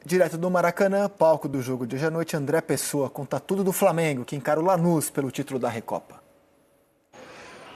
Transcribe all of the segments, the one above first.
Direto do Maracanã, palco do jogo de hoje à noite, André Pessoa conta tudo do Flamengo, que encara o Lanús pelo título da Recopa.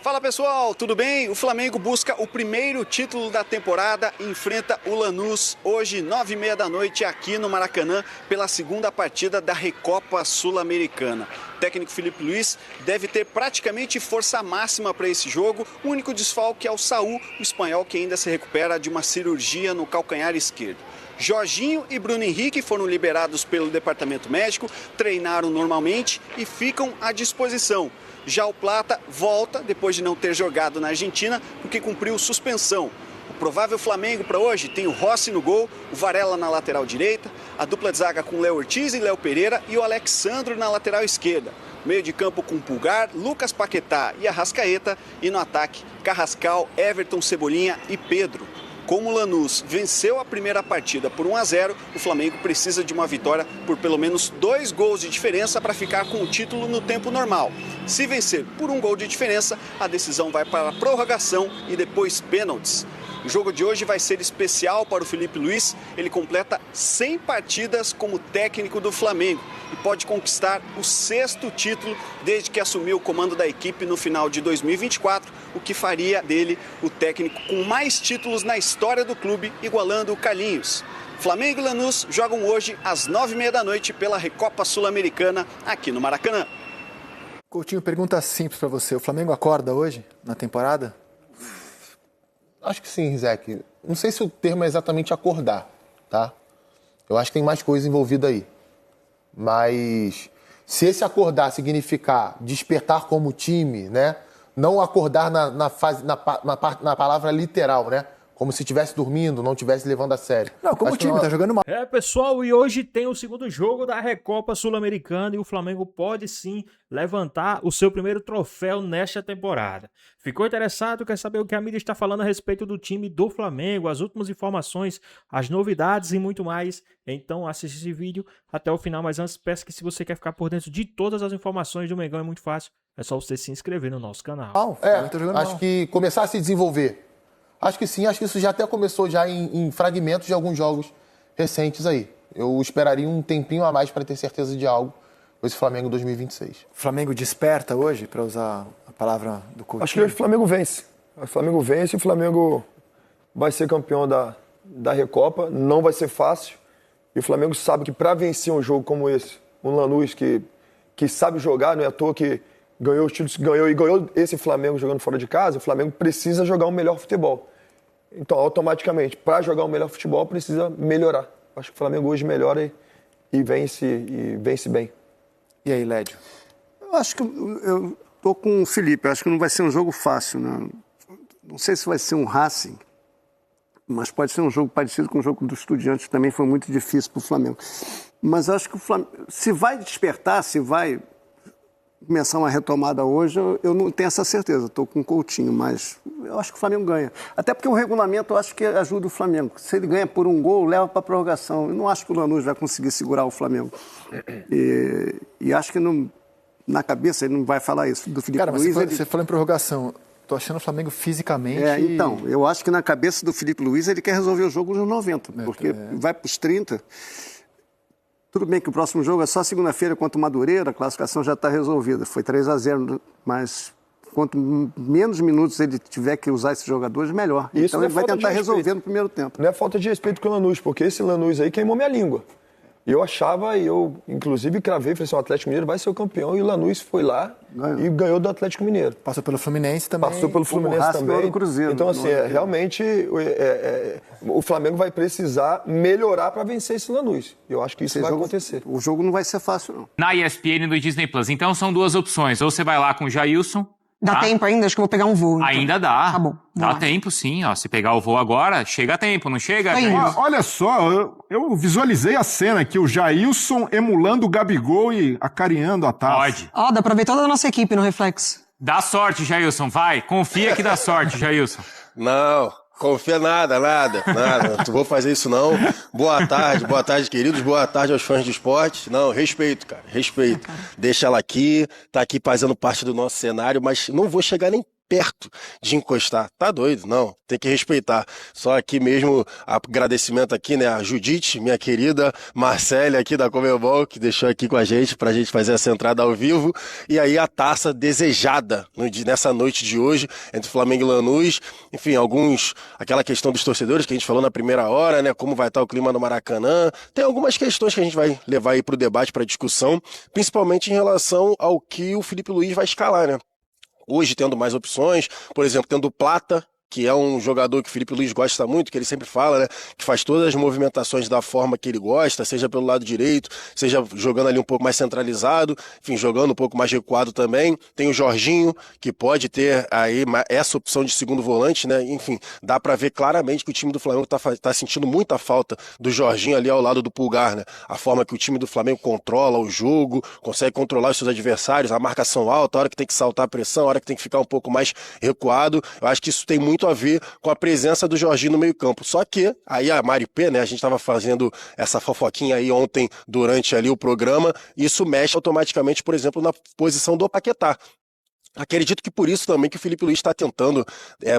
Fala pessoal, tudo bem? O Flamengo busca o primeiro título da temporada e enfrenta o Lanús hoje, 9h30 da noite, aqui no Maracanã, pela segunda partida da Recopa Sul-Americana. O técnico Filipe Luís deve ter praticamente força máxima para esse jogo. O único desfalque é o Saúl, o espanhol que ainda se recupera de uma cirurgia no calcanhar esquerdo. Jorginho e Bruno Henrique foram liberados pelo departamento médico, treinaram normalmente e ficam à disposição. Já o Plata volta depois de não ter jogado na Argentina porque cumpriu suspensão. O provável Flamengo para hoje tem o Rossi no gol, o Varela na lateral direita, a dupla de zaga com Léo Ortiz e Léo Pereira e o Alexandro na lateral esquerda. Meio de campo com Pulgar, Lucas Paquetá e Arrascaeta e no ataque Carrascal, Everton, Cebolinha e Pedro. Como o Lanús venceu a primeira partida por 1-0, o Flamengo precisa de uma vitória por pelo menos 2 gols de diferença para ficar com o título no tempo normal. Se vencer por 1 gol de diferença, a decisão vai para a prorrogação e depois pênaltis. O jogo de hoje vai ser especial para o Filipe Luís. Ele completa 100 partidas como técnico do Flamengo e pode conquistar o 6º título desde que assumiu o comando da equipe no final de 2024, o que faria dele o técnico com mais títulos na história do clube, igualando o Carlinhos. Flamengo e Lanús jogam hoje às 9h30 da noite pela Recopa Sul-Americana aqui no Maracanã. Coutinho, pergunta simples para você. O Flamengo acorda hoje na temporada? Acho que sim, Rizek. Não sei se o termo é exatamente acordar, tá? Eu acho que tem mais coisa envolvida aí. Mas se esse acordar significar despertar como time, né? Não acordar na palavra literal, né? Como se estivesse dormindo, não estivesse levando a sério. Não, como o time tá jogando mal. Pessoal, e hoje tem o segundo jogo da Recopa Sul-Americana e o Flamengo pode sim levantar o seu primeiro troféu nesta temporada. Ficou interessado? Quer saber o que a mídia está falando a respeito do time do Flamengo, as últimas informações, as novidades e muito mais? Então assiste esse vídeo até o final, mas antes peço que se você quer ficar por dentro de todas as informações do Mengão é muito fácil, é só você se inscrever no nosso canal. Acho que começar a se desenvolver. Acho que sim, acho que isso já até começou já em fragmentos de alguns jogos recentes aí. Eu esperaria um tempinho a mais para ter certeza de algo com esse Flamengo 2026. O Flamengo desperta hoje, para usar a palavra do Coutinho? Acho que hoje o Flamengo vence. O Flamengo vence e o Flamengo vai ser campeão da Recopa. Não vai ser fácil. E o Flamengo sabe que para vencer um jogo como esse, um Lanús que sabe jogar, não é à toa que ganhou os títulos que ganhou e ganhou esse Flamengo jogando fora de casa, o Flamengo precisa jogar um melhor futebol. Então, automaticamente, para jogar um melhor futebol, precisa melhorar. Acho que o Flamengo hoje melhora e vence bem. E aí, Lédio? Eu acho que eu tô com o Felipe. Eu acho que não vai ser um jogo fácil, né? Não sei se vai ser um Racing, mas pode ser um jogo parecido com o jogo do Estudiantes, que também foi muito difícil para o Flamengo. Mas eu acho que o Flamengo, se vai despertar, se vai começar uma retomada hoje, eu não tenho essa certeza. Estou com o Coutinho, mas eu acho que o Flamengo ganha. Até porque o regulamento eu acho que ajuda o Flamengo. Se ele ganha por 1 gol, leva para a prorrogação. Eu não acho que o Lanús vai conseguir segurar o Flamengo. E acho que na cabeça ele não vai falar isso do Filipe Luís. Você falou em prorrogação. Tô achando o Flamengo fisicamente... Então, eu acho que na cabeça do Filipe Luís ele quer resolver o jogo nos 90, porque vai para os 30... Tudo bem que o próximo jogo é só segunda-feira contra o Madureira, a classificação já está resolvida. Foi 3-0, mas quanto menos minutos ele tiver que usar esses jogadores, melhor. Isso então ele vai tentar resolver no primeiro tempo. Não é falta de respeito com o Lanús, porque esse Lanús aí queimou minha língua. E eu achava, e eu inclusive cravei, falei assim, o Atlético Mineiro vai ser o campeão, e o Lanús foi lá e ganhou do Atlético Mineiro. Passou pelo Fluminense também. Passou pelo Fluminense também. Cruzeiro, então assim, realmente o Flamengo vai precisar melhorar para vencer esse Lanús. Eu acho que isso vai acontecer. O jogo não vai ser fácil, não. Na ESPN do Disney Plus. Então são 2 opções. Ou você vai lá com o Jailson. Dá tempo ainda? Acho que eu vou pegar um voo. Então. Ainda dá. Tá bom. Dá tempo, sim. Ó, se pegar o voo agora, chega a tempo, não chega? Olha só, eu visualizei a cena aqui, o Jailson emulando o Gabigol e acarinhando a taça. Pode. Dá pra ver toda a nossa equipe no reflexo. Dá sorte, Jailson, vai. Confia que dá sorte, Jailson. Não, confia nada. Não vou fazer isso não. Boa tarde, queridos. Boa tarde aos fãs de esporte. Não, respeito, cara, respeito. Deixa ela aqui, tá aqui fazendo parte do nosso cenário, mas não vou chegar nem perto de encostar. Tá doido? Não, tem que respeitar. Só aqui mesmo, agradecimento aqui, né, a Judite, minha querida Marcele aqui da Conmebol, que deixou aqui com a gente pra gente fazer essa entrada ao vivo. E aí a taça desejada nessa noite de hoje, entre Flamengo e Lanús. Enfim, aquela questão dos torcedores que a gente falou na primeira hora, né, como vai estar o clima no Maracanã. Tem algumas questões que a gente vai levar aí pro debate, pra discussão, principalmente em relação ao que o Filipe Luís vai escalar, né? Hoje tendo mais opções, por exemplo, tendo Plata, que é um jogador que o Filipe Luís gosta muito, que ele sempre fala, né, que faz todas as movimentações da forma que ele gosta, seja pelo lado direito, seja jogando ali um pouco mais centralizado, enfim, jogando um pouco mais recuado também. Tem o Jorginho, que pode ter aí essa opção de segundo volante, né, enfim, dá pra ver claramente que o time do Flamengo tá sentindo muita falta do Jorginho ali ao lado do Pulgar, né, a forma que o time do Flamengo controla o jogo, consegue controlar os seus adversários, a marcação alta, a hora que tem que saltar a pressão, a hora que tem que ficar um pouco mais recuado. Eu acho que isso tem muito a ver com a presença do Jorginho no meio-campo. Só que aí a Mari P, né, a gente estava fazendo essa fofoquinha aí ontem durante ali o programa, isso mexe automaticamente, por exemplo, na posição do Paquetá. Acredito que por isso também que o Filipe Luís está tentando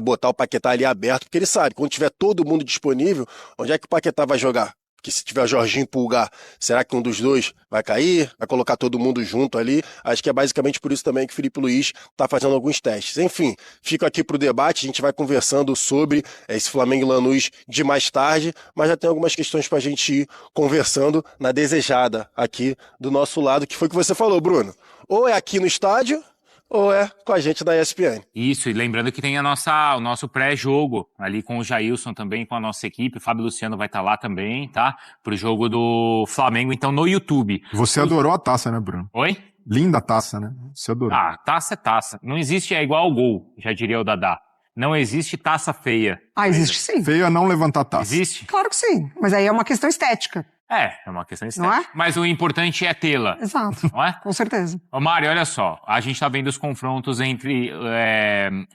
botar o Paquetá ali aberto, porque ele sabe, quando tiver todo mundo disponível, onde é que o Paquetá vai jogar? Que se tiver Jorginho e Pulgar, será que um dos dois vai cair? Vai colocar todo mundo junto ali? Acho que é basicamente por isso também que o Filipe Luís está fazendo alguns testes. Enfim, fico aqui para o debate, a gente vai conversando sobre esse Flamengo e Lanús de mais tarde, mas já tem algumas questões para a gente ir conversando na desejada aqui do nosso lado, que foi o que você falou, Bruno. Ou é aqui no estádio, ou é com a gente da ESPN. Isso, e lembrando que tem o nosso pré-jogo ali com o Jailson também, com a nossa equipe. O Fábio Luciano vai estar lá também, tá? Pro jogo do Flamengo, então, no YouTube. Você adorou a taça, né, Bruno? Oi? Linda taça, né? Você adorou. Ah, taça é taça. Não existe, é igual ao gol, já diria o Dadá. Não existe taça feia. Ah, existe sim. Feio é não levantar taça. Existe? Claro que sim, mas aí é uma questão estética. É uma questão estética. Não é? Mas o importante é tê-la. Exato. Não é? Com certeza. Ô Mário, olha só, a gente tá vendo os confrontos entre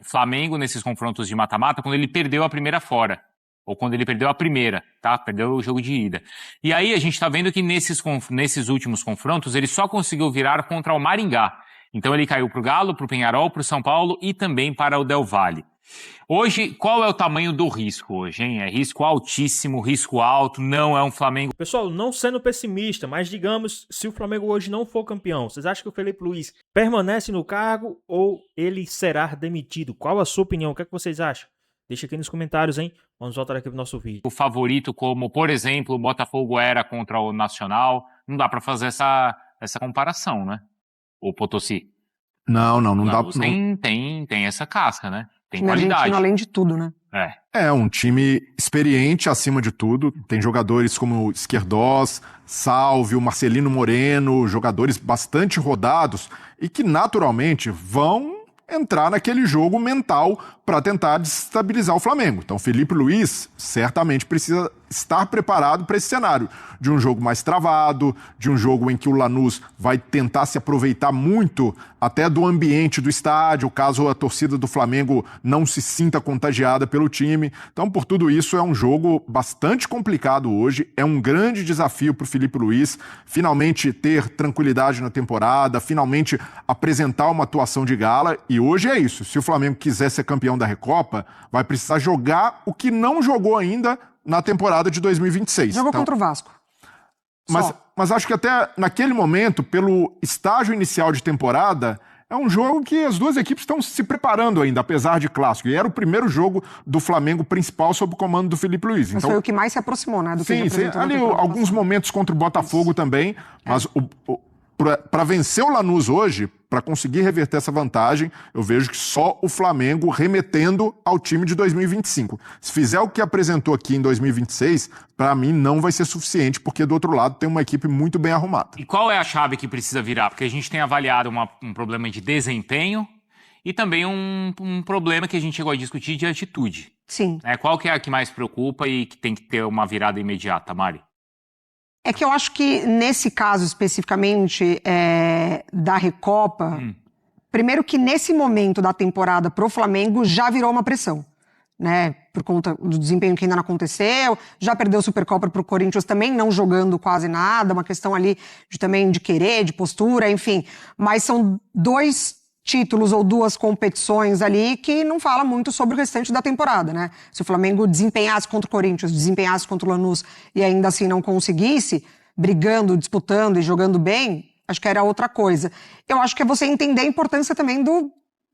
Flamengo nesses confrontos de mata-mata quando ele perdeu a primeira fora. Ou quando ele perdeu a primeira, tá? Perdeu o jogo de ida. E aí a gente tá vendo que nesses últimos confrontos ele só conseguiu virar contra o Maringá. Então ele caiu pro Galo, pro Peñarol, pro São Paulo e também para o Del Valle. Hoje, qual é o tamanho do risco hoje, hein? É risco altíssimo, risco alto, não é um Flamengo... Pessoal, não sendo pessimista, mas digamos, se o Flamengo hoje não for campeão, vocês acham que o Filipe Luís permanece no cargo ou ele será demitido? Qual a sua opinião? O que é que vocês acham? Deixa aqui nos comentários, hein? Vamos voltar aqui pro nosso vídeo. O favorito, como, por exemplo, o Botafogo era contra o Nacional, não dá pra fazer essa comparação, né? O Potosí. Não dá. Tem essa casca, né? Tem time qualidade. Argentino, além de tudo, né? É um time experiente acima de tudo. Tem jogadores como Esquerdós, Salvio, Marcelino Moreno, jogadores bastante rodados e que naturalmente vão entrar naquele jogo mental para tentar desestabilizar o Flamengo. Então, Filipe Luís certamente precisa estar preparado para esse cenário de um jogo mais travado, de um jogo em que o Lanús vai tentar se aproveitar muito até do ambiente do estádio, caso a torcida do Flamengo não se sinta contagiada pelo time. Então, por tudo isso, é um jogo bastante complicado hoje, é um grande desafio para o Filipe Luís finalmente ter tranquilidade na temporada, finalmente apresentar uma atuação de gala, e hoje é isso. Se o Flamengo quiser ser campeão da Recopa, vai precisar jogar o que não jogou ainda na temporada de 2026. Jogou contra o Vasco. Mas acho que até naquele momento, pelo estágio inicial de temporada, é um jogo que as duas equipes estão se preparando ainda, apesar de clássico. E era o primeiro jogo do Flamengo principal sob o comando do Filipe Luís. Mas então, foi o que mais se aproximou, né? Do que ali alguns momentos contra o Botafogo também, mas para vencer o Lanús hoje, para conseguir reverter essa vantagem, eu vejo que só o Flamengo remetendo ao time de 2025. Se fizer o que apresentou aqui em 2026, para mim não vai ser suficiente, porque do outro lado tem uma equipe muito bem arrumada. E qual é a chave que precisa virar? Porque a gente tem avaliado um problema de desempenho e também um problema que a gente chegou a discutir de atitude. Sim. Qual que é a que mais preocupa e que tem que ter uma virada imediata, Mari? É que eu acho que nesse caso especificamente da Recopa, primeiro que nesse momento da temporada pro Flamengo já virou uma pressão, né? Por conta do desempenho que ainda não aconteceu, já perdeu a Supercopa pro Corinthians também não jogando quase nada, uma questão ali também de querer, de postura, enfim. Mas são dois títulos ou 2 competições ali, que não fala muito sobre o restante da temporada, né? Se o Flamengo desempenhasse contra o Corinthians, desempenhasse contra o Lanús e ainda assim não conseguisse, brigando, disputando e jogando bem, acho que era outra coisa. Eu acho que é você entender a importância também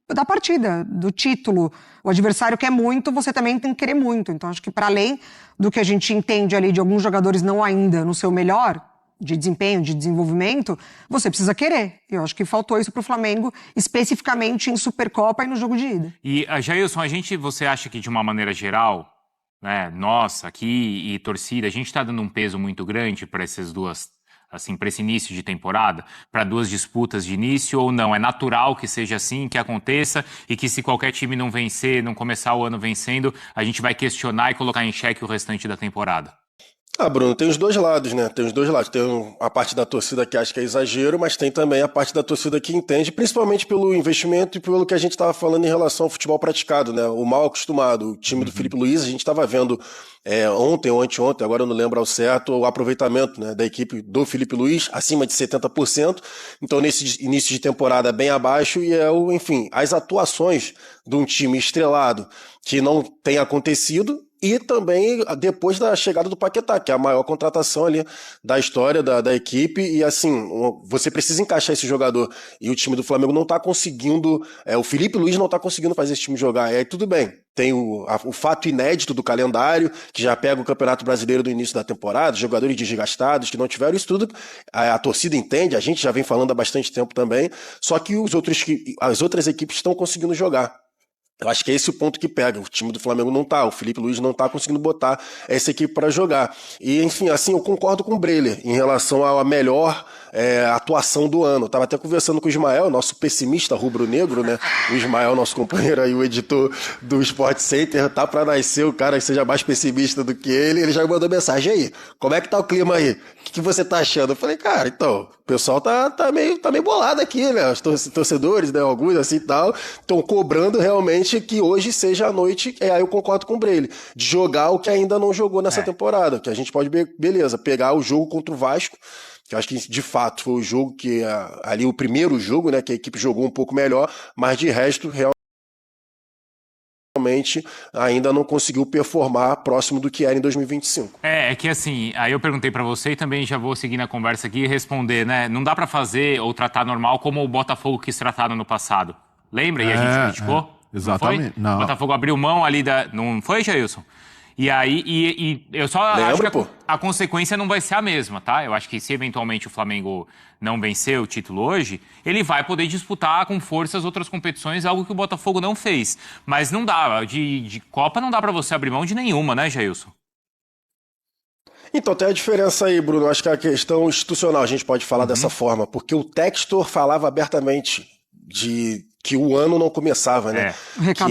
da partida, do título. O adversário quer muito, você também tem que querer muito. Então acho que para além do que a gente entende ali de alguns jogadores não ainda no seu melhor, de desempenho, de desenvolvimento, você precisa querer. Eu acho que faltou isso pro Flamengo, especificamente em Supercopa e no jogo de ida. E, Jailson, você acha que de uma maneira geral, né, nós aqui e torcida, a gente está dando um peso muito grande para essas duas, assim, para esse início de temporada, para 2 disputas de início, ou não? É natural que seja assim, que aconteça, e que se qualquer time não vencer, não começar o ano vencendo, a gente vai questionar e colocar em xeque o restante da temporada? Bruno, tem os dois lados, né? Tem os dois lados. Tem a parte da torcida que acha que é exagero, mas tem também a parte da torcida que entende, principalmente pelo investimento e pelo que a gente estava falando em relação ao futebol praticado, né? O mal acostumado. O time do Felipe Luiz, a gente estava vendo ontem ou anteontem, agora eu não lembro ao certo, o aproveitamento, né, da equipe do Felipe Luiz, acima de 70%. Então, nesse início de temporada, bem abaixo, e enfim, as atuações de um time estrelado que não tem acontecido. E também depois da chegada do Paquetá, que é a maior contratação ali da história da equipe. E assim, você precisa encaixar esse jogador. E o time do Flamengo não está conseguindo... o Felipe Luiz não está conseguindo fazer esse time jogar. E aí tudo bem. Tem o fato inédito do calendário, que já pega o Campeonato Brasileiro do início da temporada, jogadores desgastados que não tiveram isso tudo. A torcida entende, a gente já vem falando há bastante tempo também. Só que as outras equipes estão conseguindo jogar. Eu acho que é esse o ponto que pega. O time do Flamengo não tá, o Felipe Luiz não tá conseguindo botar essa equipe para jogar. E, enfim, assim, eu concordo com o Breler em relação à melhor atuação do ano. Eu tava até conversando com o Ismael, nosso pessimista rubro-negro, né? O Ismael, nosso companheiro aí, o editor do Sport Center, tá para nascer o cara que seja mais pessimista do que ele. Ele já mandou mensagem aí. Como é que tá o clima aí? O que você tá achando? Eu falei, cara, então, o pessoal tá meio bolado aqui, né? Os torcedores, né? Alguns assim e tal, estão cobrando realmente que hoje seja a noite, aí eu concordo com o Breile, de jogar o que ainda não jogou nessa temporada, que a gente pode, beleza, pegar o jogo contra o Vasco, que eu acho que de fato foi o jogo que, ali o primeiro jogo, né, que a equipe jogou um pouco melhor, mas de resto, realmente ainda não conseguiu performar próximo do que era em 2025. É que assim, aí eu perguntei pra você e também já vou seguir na conversa aqui e responder, né? Não dá pra fazer ou tratar normal como o Botafogo quis tratar no ano passado. Lembra? E a gente criticou? Exatamente. Não. O Botafogo abriu mão ali da... Não foi, Jailson? E aí, eu só acho que a consequência não vai ser a mesma, tá? Eu acho que se eventualmente o Flamengo não vencer o título hoje, ele vai poder disputar com forças outras competições, algo que o Botafogo não fez. Mas não dá, de Copa não dá pra você abrir mão de nenhuma, né, Jailson? Então, tem a diferença aí, Bruno. Acho que a questão institucional a gente pode falar dessa forma, porque o Textor falava abertamente que o ano não começava, né? Que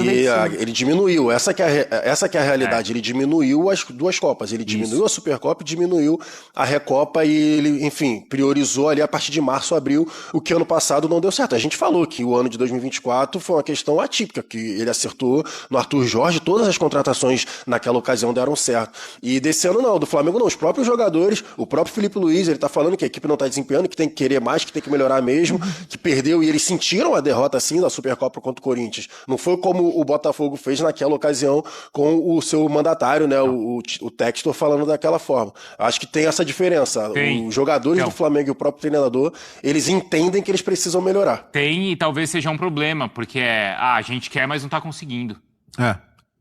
ele diminuiu. Essa que é a realidade. Ele diminuiu as 2 Copas. Ele diminuiu a Supercopa e diminuiu a Recopa e ele, enfim, priorizou ali a partir de março, abril, o que ano passado não deu certo. A gente falou que o ano de 2024 foi uma questão atípica, que ele acertou no Arthur Jorge, todas as contratações naquela ocasião deram certo. E desse ano não, do Flamengo não. Os próprios jogadores, o próprio Felipe Luiz, ele tá falando que a equipe não tá desempenhando, que tem que querer mais, que tem que melhorar mesmo, que perdeu e eles sentiram a derrota assim da Supercopa contra o Corinthians. Não foi como o Botafogo fez naquela ocasião com o seu mandatário, né, o Textor falando daquela forma. Acho que tem essa diferença. Os jogadores do Flamengo e o próprio treinador, eles entendem que eles precisam melhorar. Tem e talvez seja um problema, porque a gente quer, mas não tá conseguindo.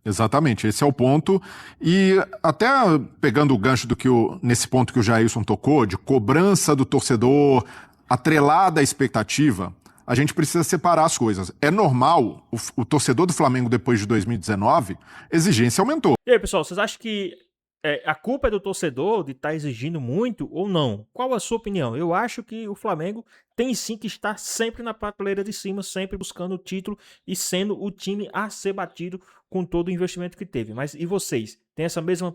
Exatamente, esse é o ponto. E até pegando o gancho nesse ponto que o Jailson tocou, de cobrança do torcedor, atrelada à expectativa, a gente precisa separar as coisas. É normal, o torcedor do Flamengo depois de 2019, a exigência aumentou. E aí, pessoal, vocês acham que a culpa é do torcedor de estar exigindo muito ou não? Qual a sua opinião? Eu acho que o Flamengo tem sim que estar sempre na prateleira de cima, sempre buscando o título e sendo o time a ser batido com todo o investimento que teve. Mas e vocês? Tem essa mesma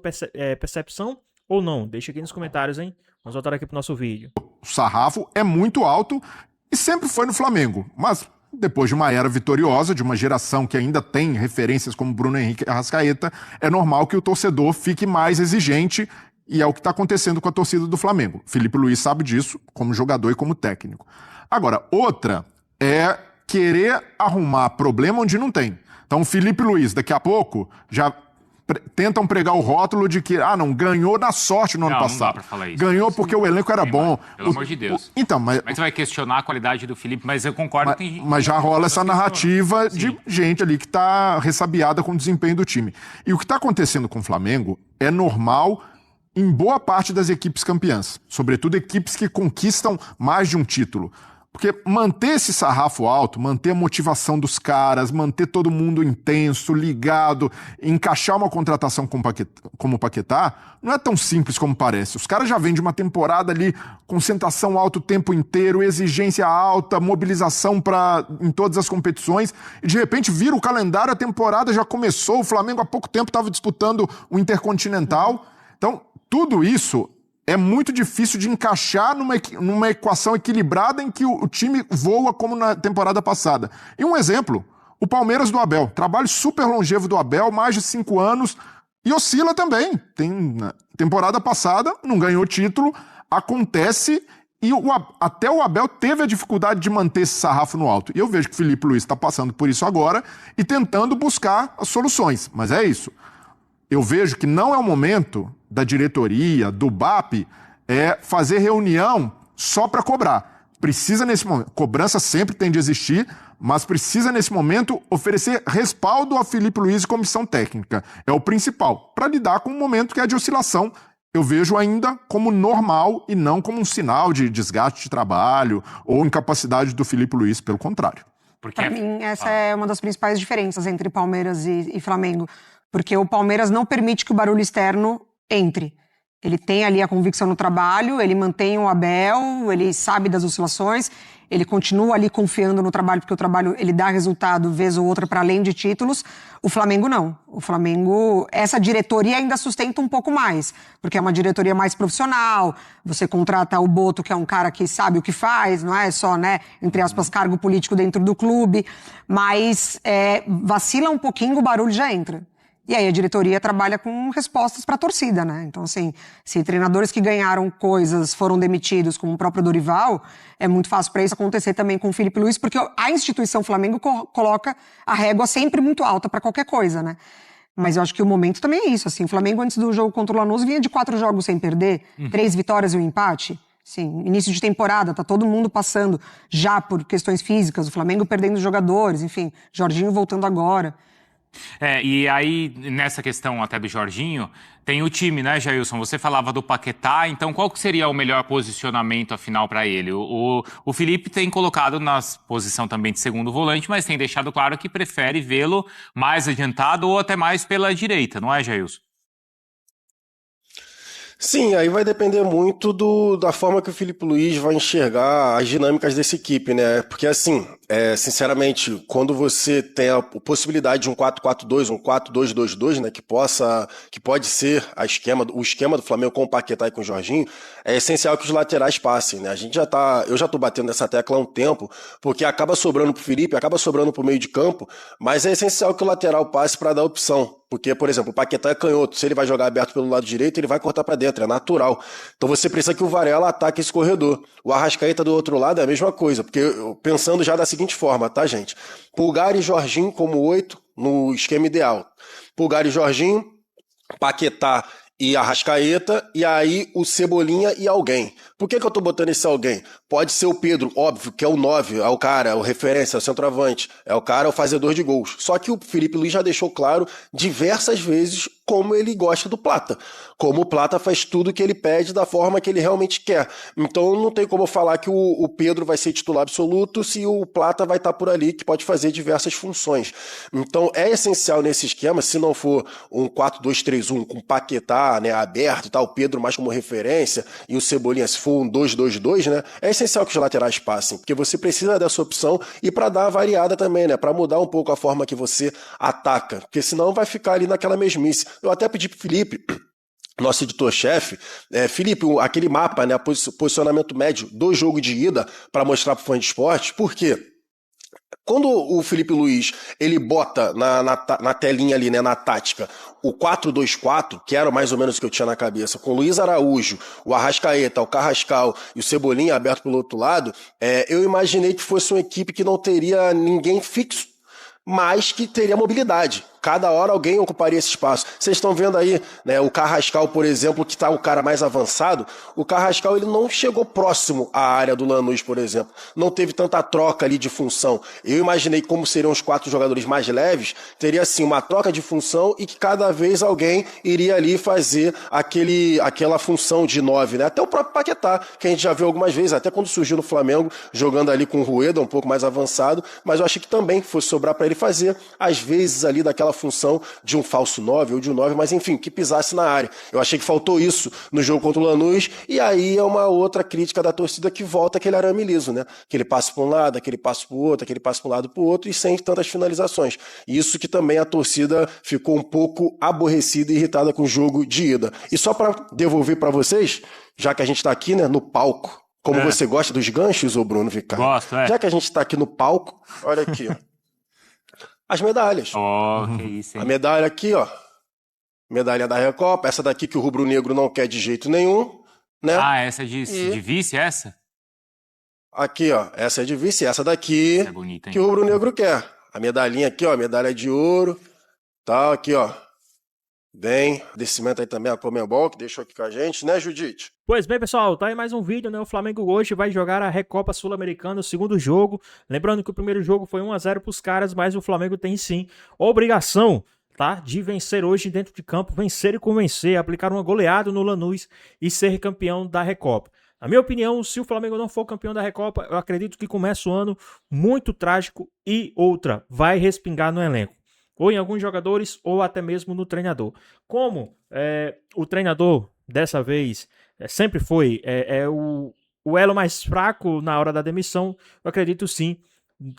percepção ou não? Deixa aqui nos comentários, hein? Vamos voltar aqui pro nosso vídeo. O sarrafo é muito alto e sempre foi no Flamengo, mas depois de uma era vitoriosa, de uma geração que ainda tem referências como Bruno Henrique e Arrascaeta, é normal que o torcedor fique mais exigente e é o que está acontecendo com a torcida do Flamengo. Felipe Luiz sabe disso como jogador e como técnico. Agora, outra é querer arrumar problema onde não tem. Então, o Felipe Luiz, daqui a pouco, já tentam pregar o rótulo de que, não, ganhou na sorte no ano passado. Não dá pra falar isso. Ganhou porque o elenco era bom. Pelo amor de Deus. Então, mas você vai questionar a qualidade do Felipe, mas eu concordo que... Mas já rola essa narrativa de gente ali que tá ressabiada com o desempenho do time. E o que tá acontecendo com o Flamengo é normal em boa parte das equipes campeãs. Sobretudo equipes que conquistam mais de um título. Porque manter esse sarrafo alto, manter a motivação dos caras, manter todo mundo intenso, ligado, encaixar uma contratação como o Paquetá, não é tão simples como parece. Os caras já vêm de uma temporada ali, concentração alta o tempo inteiro, exigência alta, mobilização em todas as competições, e de repente vira o calendário, a temporada já começou, o Flamengo há pouco tempo estava disputando o Intercontinental. Então, tudo isso é muito difícil de encaixar numa equação equilibrada em que o time voa como na temporada passada. E um exemplo, o Palmeiras do Abel. Trabalho super longevo do Abel, mais de 5 anos, e oscila também. Na temporada passada, não ganhou título, acontece, e até o Abel teve a dificuldade de manter esse sarrafo no alto. E eu vejo que o Felipe Luiz está passando por isso agora e tentando buscar as soluções. Mas é isso. Eu vejo que não é o momento da diretoria, do BAP, fazer reunião só para cobrar. Precisa nesse momento, cobrança sempre tem de existir, mas precisa nesse momento oferecer respaldo ao Felipe Luiz e comissão técnica. É o principal, para lidar com um momento que é de oscilação. Eu vejo ainda como normal e não como um sinal de desgaste de trabalho ou incapacidade do Felipe Luiz, pelo contrário. Para mim, essa é uma das principais diferenças entre Palmeiras e Flamengo. Porque o Palmeiras não permite que o barulho externo entre. Ele tem ali a convicção no trabalho, ele mantém o Abel, ele sabe das oscilações, ele continua ali confiando no trabalho, porque o trabalho ele dá resultado vez ou outra para além de títulos. O Flamengo não. O Flamengo, essa diretoria ainda sustenta um pouco mais, porque é uma diretoria mais profissional, você contrata o Boto, que é um cara que sabe o que faz, não é só, entre aspas, cargo político dentro do clube, mas vacila um pouquinho, o barulho já entra. E aí a diretoria trabalha com respostas para a torcida, né? Então, assim, se treinadores que ganharam coisas foram demitidos, como o próprio Dorival, é muito fácil para isso acontecer também com o Felipe Luiz, porque a instituição Flamengo coloca a régua sempre muito alta para qualquer coisa, né? Mas eu acho que o momento também é isso, assim. O Flamengo, antes do jogo contra o Lanús, vinha de 4 jogos sem perder, 3 vitórias e um empate. Sim, início de temporada, tá todo mundo passando já por questões físicas, o Flamengo perdendo jogadores, enfim, Jorginho voltando agora. E aí, nessa questão até do Jorginho, tem o time, né, Jailson? Você falava do Paquetá, então qual que seria o melhor posicionamento afinal para ele? O Felipe tem colocado na posição também de segundo volante, mas tem deixado claro que prefere vê-lo mais adiantado ou até mais pela direita, não é, Jailson? Sim, aí vai depender muito da forma que o Felipe Luiz vai enxergar as dinâmicas dessa equipe, né? Porque assim, sinceramente, quando você tem a possibilidade de um 4-4-2, um 4-2-2-2, né, que pode ser o esquema do Flamengo com o Paquetá e com o Jorginho, é essencial que os laterais passem, né? Eu já tô batendo nessa tecla há um tempo, porque acaba sobrando pro Felipe, acaba sobrando pro meio de campo, mas é essencial que o lateral passe para dar opção. Porque, por exemplo, o Paquetá é canhoto, se ele vai jogar aberto pelo lado direito, ele vai cortar para dentro, é natural. Então você precisa que o Varela ataque esse corredor. O Arrascaeta do outro lado é a mesma coisa, porque pensando já da seguinte forma, tá, gente? Pulgar e Jorginho como 8 no esquema ideal. Pulgar e Jorginho, Paquetá e Arrascaeta, e aí o Cebolinha e alguém. Por que eu tô botando esse alguém? Pode ser o Pedro, óbvio, que é o 9, é o cara, é o referência, é o centroavante, é o cara, é o fazedor de gols. Só que o Felipe Luiz já deixou claro diversas vezes como ele gosta do Plata. Como o Plata faz tudo que ele pede da forma que ele realmente quer. Então não tem como falar que o Pedro vai ser titular absoluto se o Plata vai estar por ali, que pode fazer diversas funções. Então é essencial nesse esquema, se não for um 4-2-3-1 com Paquetá, né, aberto e tal, o Pedro mais como referência e o Cebolinha se for um 2-2-2, né, é essencial que os laterais passem, porque você precisa dessa opção e para dar a variada também, né, para mudar um pouco a forma que você ataca, porque senão vai ficar ali naquela mesmice. Eu até pedi pro Felipe, nosso editor-chefe, Felipe, aquele mapa, né, posicionamento médio do jogo de ida para mostrar pro fã de esporte, por quê? Quando o Felipe Luiz, ele bota na telinha ali, né, na tática, o 4-2-4, que era mais ou menos o que eu tinha na cabeça, com o Luiz Araújo, o Arrascaeta, o Carrascal e o Cebolinha aberto pelo outro lado, eu imaginei que fosse uma equipe que não teria ninguém fixo, mas que teria mobilidade. Cada hora alguém ocuparia esse espaço. Vocês estão vendo aí, né, o Carrascal, por exemplo, que está o cara mais avançado. O Carrascal ele não chegou próximo à área do Lanús, por exemplo. Não teve tanta troca ali de função. Eu imaginei como seriam os 4 jogadores mais leves. Teria, assim, uma troca de função e que cada vez alguém iria ali fazer aquela função de 9, né? Até o próprio Paquetá, que a gente já viu algumas vezes, até quando surgiu no Flamengo, jogando ali com o Rueda, um pouco mais avançado. Mas eu achei que também fosse sobrar para ele fazer, às vezes, ali daquela função de um falso 9 ou de um 9, mas enfim, que pisasse na área. Eu achei que faltou isso no jogo contra o Lanús, e aí é uma outra crítica da torcida que volta aquele arame liso, né? Que ele passa para um lado, aquele passa para o outro, aquele passa para um lado para o outro, e sem tantas finalizações. Isso que também a torcida ficou um pouco aborrecida e irritada com o jogo de ida. E só para devolver para vocês, já que a gente está aqui, né, no palco, como você gosta dos ganchos, ô Bruno Vicari? Gosto, Já que a gente está aqui no palco, olha aqui, ó. As medalhas. Que isso, hein? A medalha aqui, ó. Medalha da Recopa. Essa daqui que o rubro-negro não quer de jeito nenhum, né? Essa é de vice, essa? Aqui, ó. Essa é de vice. Essa daqui Essa é bonita, hein? que o rubro-negro quer. A medalhinha aqui, ó. Medalha de ouro. Tá, aqui, ó. Bem, descimento aí também a Comembol, que deixou aqui com a gente, né, Judite? Pois bem, pessoal, tá aí mais um vídeo, né? O Flamengo hoje vai jogar a Recopa Sul-Americana, o segundo jogo. Lembrando que o primeiro jogo foi 1-0 pros caras, mas o Flamengo tem sim obrigação, tá? De vencer hoje dentro de campo, vencer e convencer, aplicar uma goleada no Lanús e ser campeão da Recopa. Na minha opinião, se o Flamengo não for campeão da Recopa, eu acredito que começa o ano muito trágico e outra, vai respingar no elenco. Ou em alguns jogadores, ou até mesmo no treinador. Como o treinador, dessa vez, sempre foi o elo mais fraco na hora da demissão, eu acredito sim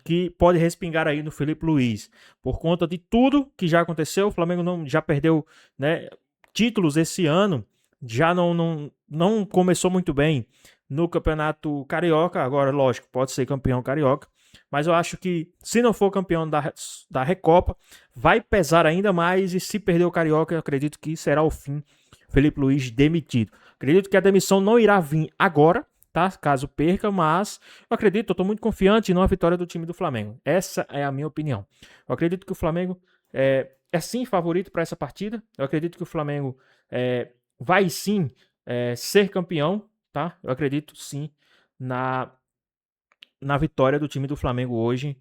que pode respingar aí no Felipe Luiz. Por conta de tudo que já aconteceu, o Flamengo já perdeu, né, títulos esse ano, já não começou muito bem no Campeonato Carioca, agora, lógico, pode ser campeão carioca, mas eu acho que se não for campeão da Recopa, vai pesar ainda mais, e se perder o Carioca, eu acredito que será o fim. Felipe Luiz demitido. Acredito que a demissão não irá vir agora, tá? Caso perca, mas eu acredito, eu tô muito confiante numa vitória do time do Flamengo. Essa é a minha opinião. Eu acredito que o Flamengo é sim favorito para essa partida. Eu acredito que o Flamengo vai sim ser campeão, tá? Eu acredito sim na vitória do time do Flamengo hoje.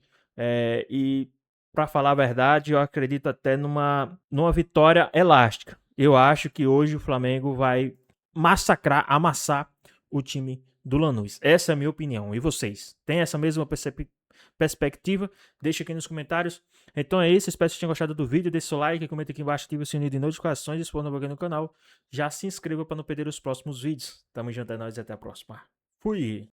E para falar a verdade, eu acredito até numa vitória elástica. Eu acho que hoje o Flamengo vai amassar o time do Lanús. Essa é a minha opinião. E vocês? Tem essa mesma perspectiva? Deixa aqui nos comentários. Então é isso. Espero que vocês tenham gostado do vídeo. Deixe seu like, comenta aqui embaixo, ative o sininho de notificações. E se for novo aqui no canal, já se inscreva para não perder os próximos vídeos. Tamo junto, é nóis e até a próxima. Fui!